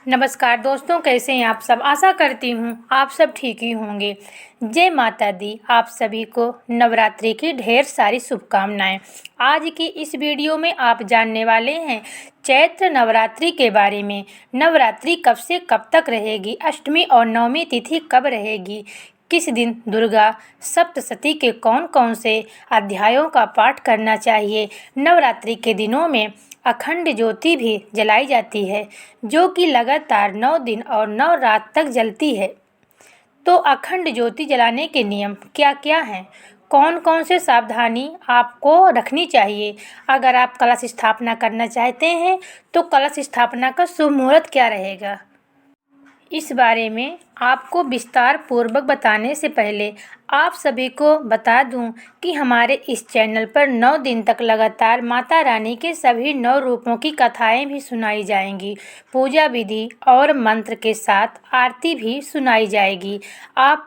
नमस्कार दोस्तों, कैसे हैं आप सब। आशा करती हूँ आप सब ठीक ही होंगे। जय माता दी। आप सभी को नवरात्रि की ढेर सारी शुभकामनाएं। आज की इस वीडियो में आप जानने वाले हैं चैत्र नवरात्रि के बारे में। नवरात्रि कब से कब तक रहेगी, अष्टमी और नवमी तिथि कब रहेगी, किस दिन दुर्गा सप्तशती के कौन कौन से अध्यायों का पाठ करना चाहिए। नवरात्रि के दिनों में अखंड ज्योति भी जलाई जाती है, जो कि लगातार 9 दिन और 9 रात तक जलती है। तो अखंड ज्योति जलाने के नियम क्या क्या हैं, कौन कौन से सावधानी आपको रखनी चाहिए। अगर आप कलश स्थापना करना चाहते हैं तो कलश स्थापना का शुभ मुहूर्त क्या रहेगा, इस बारे में आपको विस्तार पूर्वक बताने से पहले आप सभी को बता दूं कि हमारे इस चैनल पर 9 दिन तक लगातार माता रानी के सभी 9 रूपों की कथाएं भी सुनाई जाएंगी। पूजा विधि और मंत्र के साथ आरती भी सुनाई जाएगी। आप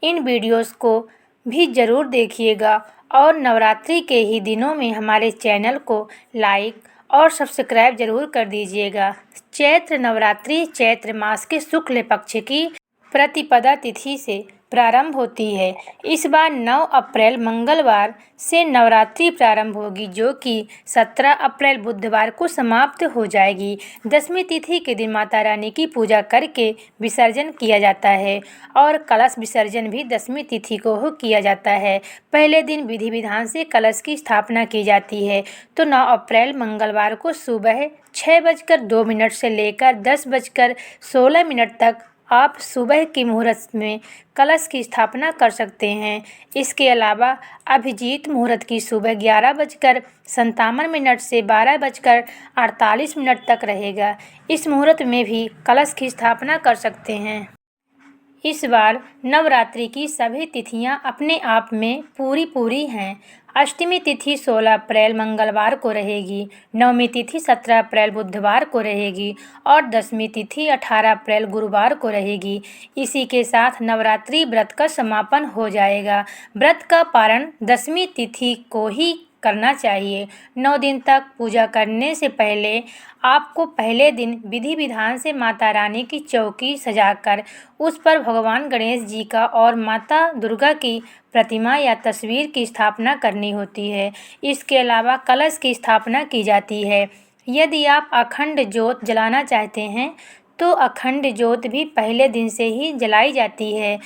इन वीडियोस को भी ज़रूर देखिएगा और नवरात्रि के ही दिनों में हमारे चैनल को लाइक और सब्सक्राइब जरूर कर दीजिएगा। चैत्र नवरात्रि चैत्र मास के शुक्ल पक्ष की प्रतिपदा तिथि से प्रारंभ होती है। इस बार 9 अप्रैल मंगलवार से नवरात्रि प्रारंभ होगी, जो कि 17 अप्रैल बुधवार को समाप्त हो जाएगी। दशमी तिथि के दिन माता रानी की पूजा करके विसर्जन किया जाता है और कलश विसर्जन भी दशमी तिथि को किया जाता है। पहले दिन विधि विधान से कलश की स्थापना की जाती है। तो 9 अप्रैल मंगलवार को सुबह 6:02 से लेकर 10:16 तक आप सुबह के मुहूर्त में कलश की स्थापना कर सकते हैं। इसके अलावा अभिजीत मुहूर्त की सुबह 11:57 से 12:48 तक रहेगा। इस मुहूर्त में भी कलश की स्थापना कर सकते हैं। इस बार नवरात्रि की सभी तिथियां अपने आप में पूरी हैं। अष्टमी तिथि 16 अप्रैल मंगलवार को रहेगी, नवमी तिथि 17 अप्रैल बुधवार को रहेगी और दशमी तिथि 18 अप्रैल गुरुवार को रहेगी। इसी के साथ नवरात्रि व्रत का समापन हो जाएगा। व्रत का पारण दशमी तिथि को ही करना चाहिए। 9 दिन तक पूजा करने से पहले आपको पहले दिन विधि विधान से माता रानी की चौकी सजाकर उस पर भगवान गणेश जी का और माता दुर्गा की प्रतिमा या तस्वीर की स्थापना करनी होती है। इसके अलावा कलश की स्थापना की जाती है। यदि आप अखंड ज्योत जलाना चाहते हैं तो अखंड ज्योत भी पहले दिन से ही जलाई जाती है।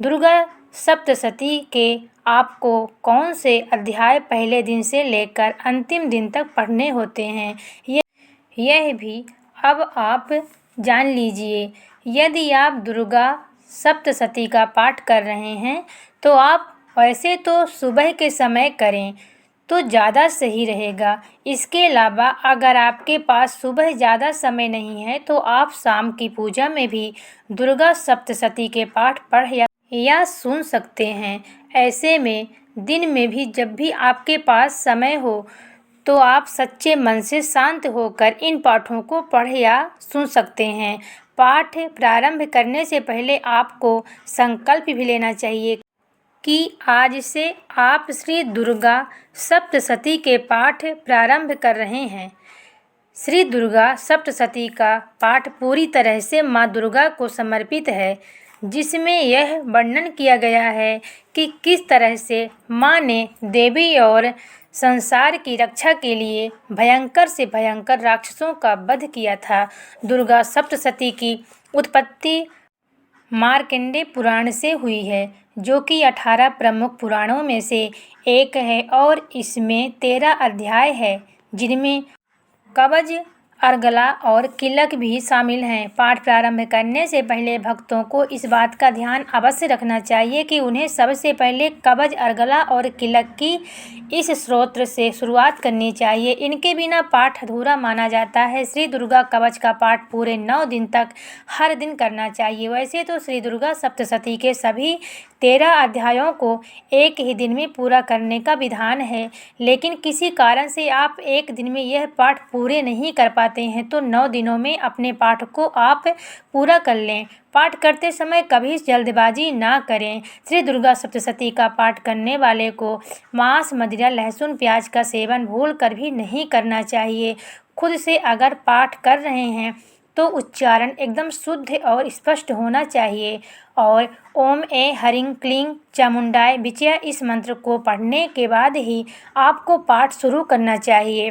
दुर्गा सप्तशती के आपको कौन से अध्याय पहले दिन से लेकर अंतिम दिन तक पढ़ने होते हैं, यह भी अब आप जान लीजिए। यदि आप दुर्गा सप्तशती का पाठ कर रहे हैं तो आप वैसे तो सुबह के समय करें तो ज़्यादा सही रहेगा। इसके अलावा अगर आपके पास सुबह ज़्यादा समय नहीं है तो आप शाम की पूजा में भी दुर्गा सप्तशती के पाठ पढ़ या सुन सकते हैं। ऐसे में दिन में भी जब भी आपके पास समय हो तो आप सच्चे मन से शांत होकर इन पाठों को पढ़ या सुन सकते हैं। पाठ प्रारंभ करने से पहले आपको संकल्प भी लेना चाहिए कि आज से आप श्री दुर्गा सप्तशती के पाठ प्रारंभ कर रहे हैं। श्री दुर्गा सप्तशती का पाठ पूरी तरह से माँ दुर्गा को समर्पित है, जिसमें यह वर्णन किया गया है कि किस तरह से माँ ने देवी और संसार की रक्षा के लिए भयंकर से भयंकर राक्षसों का वध किया था। दुर्गा सप्तशती की उत्पत्ति मार्कंडेय पुराण से हुई है, जो कि 18 प्रमुख पुराणों में से एक है और इसमें 13 अध्याय है, जिनमें कवच, अर्गला और किलक भी शामिल हैं। पाठ प्रारंभ करने से पहले भक्तों को इस बात का ध्यान अवश्य रखना चाहिए कि उन्हें सबसे पहले कवच, अर्गला और किलक की इस स्तोत्र से शुरुआत करनी चाहिए। इनके बिना पाठ अधूरा माना जाता है। श्री दुर्गा कवच का पाठ पूरे 9 दिन तक हर दिन करना चाहिए। वैसे तो श्री दुर्गा सप्तशती के सभी 13 अध्यायों को एक ही दिन में पूरा करने का विधान है, लेकिन किसी कारण से आप एक दिन में यह पाठ पूरे नहीं कर पाते हैं तो 9 दिनों में अपने पाठ को आप पूरा कर लें। पाठ करते समय कभी जल्दबाजी ना करें। श्री दुर्गा सप्तशती का पाठ करने वाले को मांस, मदिरा, लहसुन, प्याज का सेवन भूल कर भी नहीं करना चाहिए। खुद से अगर पाठ कर रहे हैं तो उच्चारण एकदम शुद्ध और स्पष्ट होना चाहिए। और ओम ए हरिं क्लीं चामुंडाय विजया इस मंत्र को पढ़ने के बाद ही आपको पाठ शुरू करना चाहिए।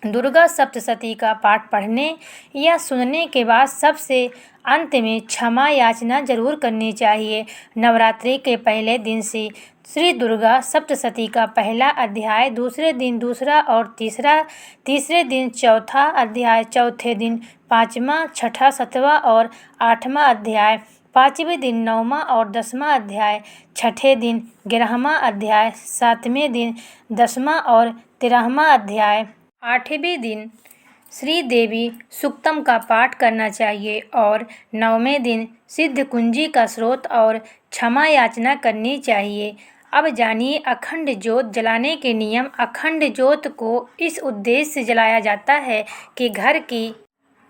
दुर्गा सप्तशती का पाठ पढ़ने या सुनने के बाद सबसे अंत में क्षमा याचना जरूर करनी चाहिए। नवरात्रि के पहले दिन से श्री दुर्गा सप्तशती का पहला अध्याय, दूसरे दिन दूसरा और तीसरे दिन चौथा अध्याय, चौथे दिन पाँचवा, छठा, सातवां और आठवां अध्याय, पाँचवें दिन नौवां और 10वां अध्याय, छठे दिन 11वां अध्याय, सातवें दिन 10वां और 13वां अध्याय, आठवें दिन श्री देवी सूक्तम का पाठ करना चाहिए और 9वें दिन सिद्ध कुंजी का स्रोत और क्षमा याचना करनी चाहिए। अब जानिए अखंड ज्योत जलाने के नियम। अखंड ज्योत को इस उद्देश्य से जलाया जाता है कि घर की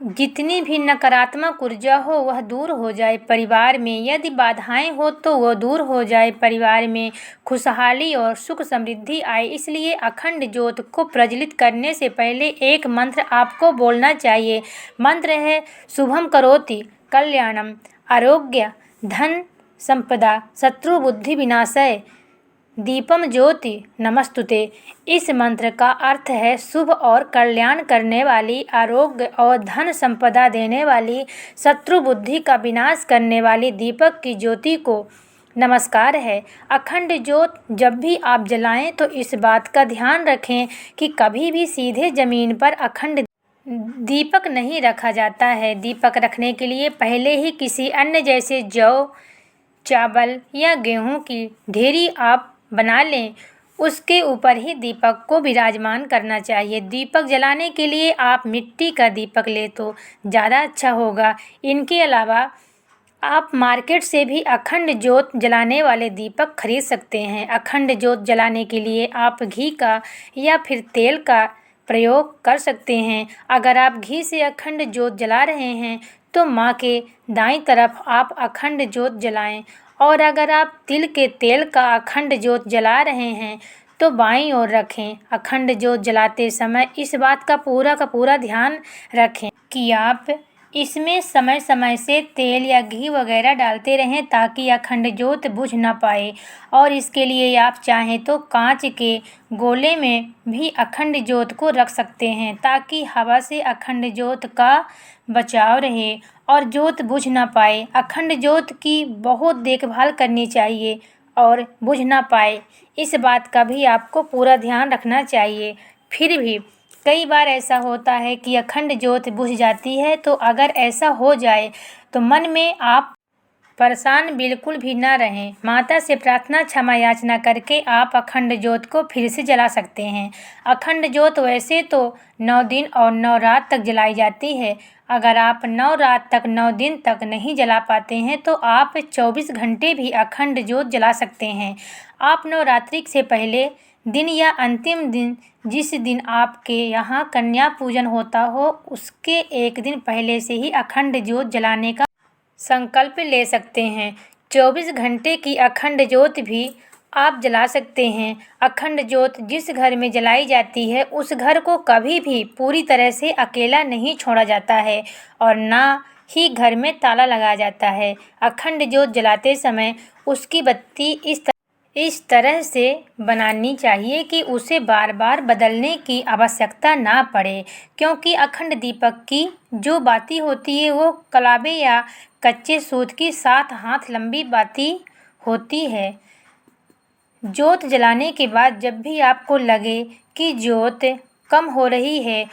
जितनी भी नकारात्मक ऊर्जा हो वह दूर हो जाए, परिवार में यदि बाधाएं हो तो वह दूर हो जाए, परिवार में खुशहाली और सुख समृद्धि आए। इसलिए अखंड ज्योत को प्रज्वलित करने से पहले एक मंत्र आपको बोलना चाहिए। मंत्र है शुभम करोति कल्याणम आरोग्य धन संपदा शत्रु बुद्धि विनाशय दीपम ज्योति नमस्तुते। इस मंत्र का अर्थ है शुभ और कल्याण करने वाली, आरोग्य और धन संपदा देने वाली, शत्रु बुद्धि का विनाश करने वाली दीपक की ज्योति को नमस्कार है। अखंड ज्योत जब भी आप जलाएं तो इस बात का ध्यान रखें कि कभी भी सीधे जमीन पर अखंड दीपक नहीं रखा जाता है। दीपक रखने के लिए पहले ही किसी अन्य जैसे जौ, चावल या गेहूं की ढेरी आप बना लें, उसके ऊपर ही दीपक को विराजमान करना चाहिए। दीपक जलाने के लिए आप मिट्टी का दीपक ले तो ज़्यादा अच्छा होगा। इनके अलावा आप मार्केट से भी अखंड ज्योत जलाने वाले दीपक खरीद सकते हैं। अखंड ज्योत जलाने के लिए आप घी का या फिर तेल का प्रयोग कर सकते हैं। अगर आप घी से अखंड ज्योत जला रहे हैं तो माँ के दाईं तरफ आप अखंड ज्योत जलाएं, और अगर आप तिल के तेल का अखंड ज्योत जला रहे हैं तो बाईं ओर रखें। अखंड ज्योत जलाते समय इस बात का पूरा ध्यान रखें कि आप इसमें समय समय से तेल या घी वगैरह डालते रहें ताकि अखंड ज्योत बुझ ना पाए। और इसके लिए आप चाहें तो कांच के गोले में भी अखंड ज्योत को रख सकते हैं ताकि हवा से अखंड ज्योत का बचाव रहे और ज्योत बुझ ना पाए। अखंड ज्योत की बहुत देखभाल करनी चाहिए और बुझ ना पाए, इस बात का भी आपको पूरा ध्यान रखना चाहिए। फिर भी कई बार ऐसा होता है कि अखंड ज्योत बुझ जाती है, तो अगर ऐसा हो जाए तो मन में आप परेशान बिल्कुल भी ना रहें। माता से प्रार्थना क्षमा याचना करके आप अखंड ज्योत को फिर से जला सकते हैं। अखंड ज्योत वैसे तो 9 दिन और 9 रात तक जलाई जाती है। अगर आप 9 रात तक 9 दिन तक नहीं जला पाते हैं तो आप 24 घंटे भी अखंड ज्योत जला सकते हैं। आप नवरात्रि से पहले दिन या अंतिम दिन, जिस दिन आपके यहाँ कन्या पूजन होता हो, उसके एक दिन पहले से ही अखंड ज्योत जलाने का संकल्प ले सकते हैं। 24 घंटे की अखंड ज्योत भी आप जला सकते हैं। अखंड ज्योत जिस घर में जलाई जाती है उस घर को कभी भी पूरी तरह से अकेला नहीं छोड़ा जाता है और ना ही घर में ताला लगाया जाता है। अखंड ज्योत जलाते समय उसकी बत्ती इस तरह से बनानी चाहिए कि उसे बार बार बदलने की आवश्यकता ना पड़े, क्योंकि अखंड दीपक की जो बाती होती है वो कलाबे या कच्चे सूत की 7 हाथ लंबी बाती होती है। ज्योत जलाने के बाद जब भी आपको लगे कि ज्योत कम हो रही है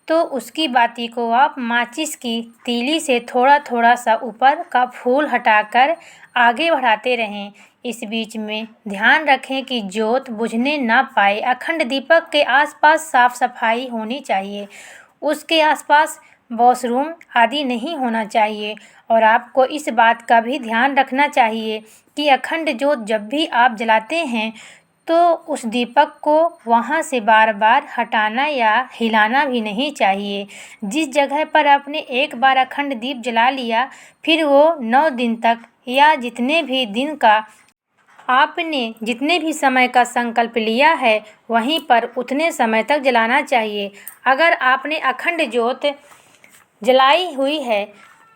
तो उसकी बाती को आप माचिस की तीली से थोड़ा थोड़ा सा ऊपर का फूल हटाकर आगे बढ़ाते रहें। इस बीच में ध्यान रखें कि ज्योत बुझने ना पाए। अखंड दीपक के आसपास साफ सफाई होनी चाहिए, उसके आसपास वॉशरूम आदि नहीं होना चाहिए। और आपको इस बात का भी ध्यान रखना चाहिए कि अखंड ज्योत जब भी आप जलाते हैं तो उस दीपक को वहाँ से बार बार हटाना या हिलाना भी नहीं चाहिए। जिस जगह पर आपने एक बार अखंड दीप जला लिया फिर वो 9 दिन तक या जितने भी समय का संकल्प लिया है वहीं पर उतने समय तक जलाना चाहिए। अगर आपने अखंड ज्योत जलाई हुई है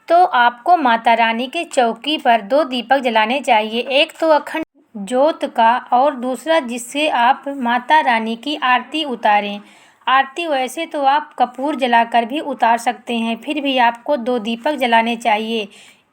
तो आपको माता रानी के चौकी पर 2 दीपक जलाने चाहिए। एक तो अखंड ज्योत का और दूसरा जिससे आप माता रानी की आरती उतारें। आरती वैसे तो आप कपूर जलाकर भी उतार सकते हैं, फिर भी आपको 2 दीपक जलाने चाहिए।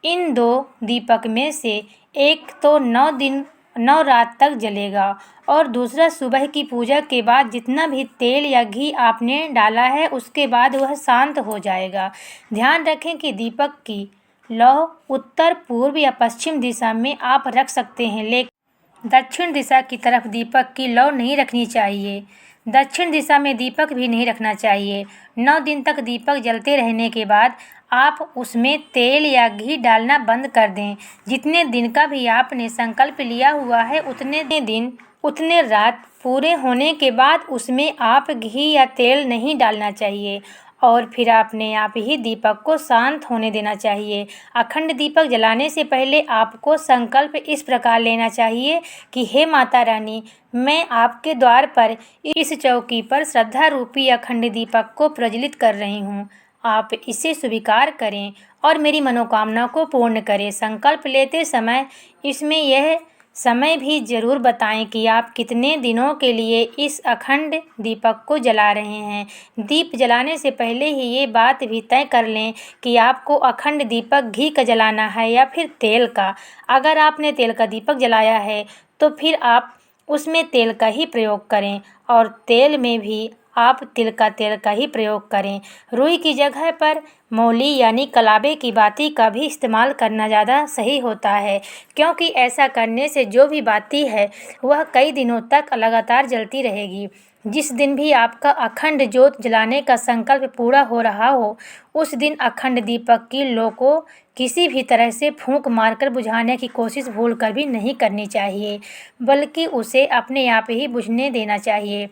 इन 2 दीपक में से एक तो 9 रात तक जलेगा और दूसरा सुबह की पूजा के बाद जितना भी तेल या घी आपने डाला है उसके बाद वह शांत हो जाएगा। ध्यान रखें कि दीपक की लौ उत्तर, पूर्व या पश्चिम दिशा में आप रख सकते हैं, लेकिन दक्षिण दिशा की तरफ दीपक की लौ नहीं रखनी चाहिए। दक्षिण दिशा में दीपक भी नहीं रखना चाहिए। 9 दिन तक दीपक जलते रहने के बाद आप उसमें तेल या घी डालना बंद कर दें। जितने दिन का भी आपने संकल्प लिया हुआ है उतने दिन उतने रात पूरे होने के बाद उसमें आप घी या तेल नहीं डालना चाहिए और फिर अपने आप ही दीपक को शांत होने देना चाहिए। अखंड दीपक जलाने से पहले आपको संकल्प इस प्रकार लेना चाहिए कि हे माता रानी, मैं आपके द्वार पर इस चौकी पर श्रद्धा रूपी अखंड दीपक को प्रज्वलित कर रही हूँ। आप इसे स्वीकार करें और मेरी मनोकामना को पूर्ण करें। संकल्प लेते समय इसमें यह समय भी ज़रूर बताएं कि आप कितने दिनों के लिए इस अखंड दीपक को जला रहे हैं। दीप जलाने से पहले ही ये बात भी तय कर लें कि आपको अखंड दीपक घी का जलाना है या फिर तेल का। अगर आपने तेल का दीपक जलाया है तो फिर आप उसमें तेल का ही प्रयोग करें और तेल में भी आप तिल का तेल का ही प्रयोग करें। रुई की जगह पर मौली यानी कलावे की बाती का भी इस्तेमाल करना ज़्यादा सही होता है, क्योंकि ऐसा करने से जो भी बाती है वह कई दिनों तक लगातार जलती रहेगी। जिस दिन भी आपका अखंड ज्योत जलाने का संकल्प पूरा हो रहा हो उस दिन अखंड दीपक की लौ को किसी भी तरह से फूंक मारकर बुझाने की कोशिश भूल कर भी नहीं करनी चाहिए, बल्कि उसे अपने आप ही बुझने देना चाहिए।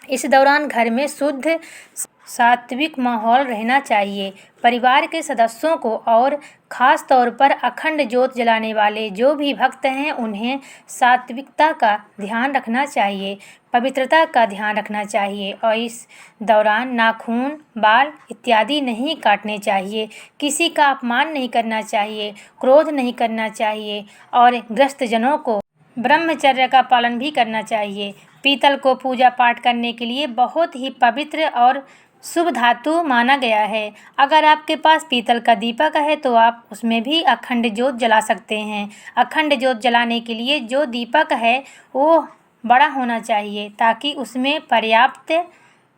इस दौरान घर में शुद्ध सात्विक माहौल रहना चाहिए। परिवार के सदस्यों को और ख़ास तौर पर अखंड ज्योत जलाने वाले जो भी भक्त हैं उन्हें सात्विकता का ध्यान रखना चाहिए, पवित्रता का ध्यान रखना चाहिए और इस दौरान नाखून, बाल इत्यादि नहीं काटने चाहिए, किसी का अपमान नहीं करना चाहिए, क्रोध नहीं करना चाहिए और ग्रस्तजनों को ब्रह्मचर्य का पालन भी करना चाहिए। पीतल को पूजा पाठ करने के लिए बहुत ही पवित्र और शुभ धातु माना गया है। अगर आपके पास पीतल का दीपक है तो आप उसमें भी अखंड ज्योत जला सकते हैं। अखंड ज्योत जलाने के लिए जो दीपक है वो बड़ा होना चाहिए ताकि उसमें पर्याप्त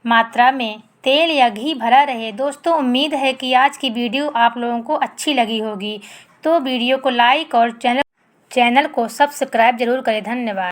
मात्रा में तेल या घी भरा रहे। दोस्तों, उम्मीद है कि आज की वीडियो आप लोगों को अच्छी लगी होगी, तो वीडियो को लाइक और चैनल को सब्सक्राइब जरूर करें। धन्यवाद।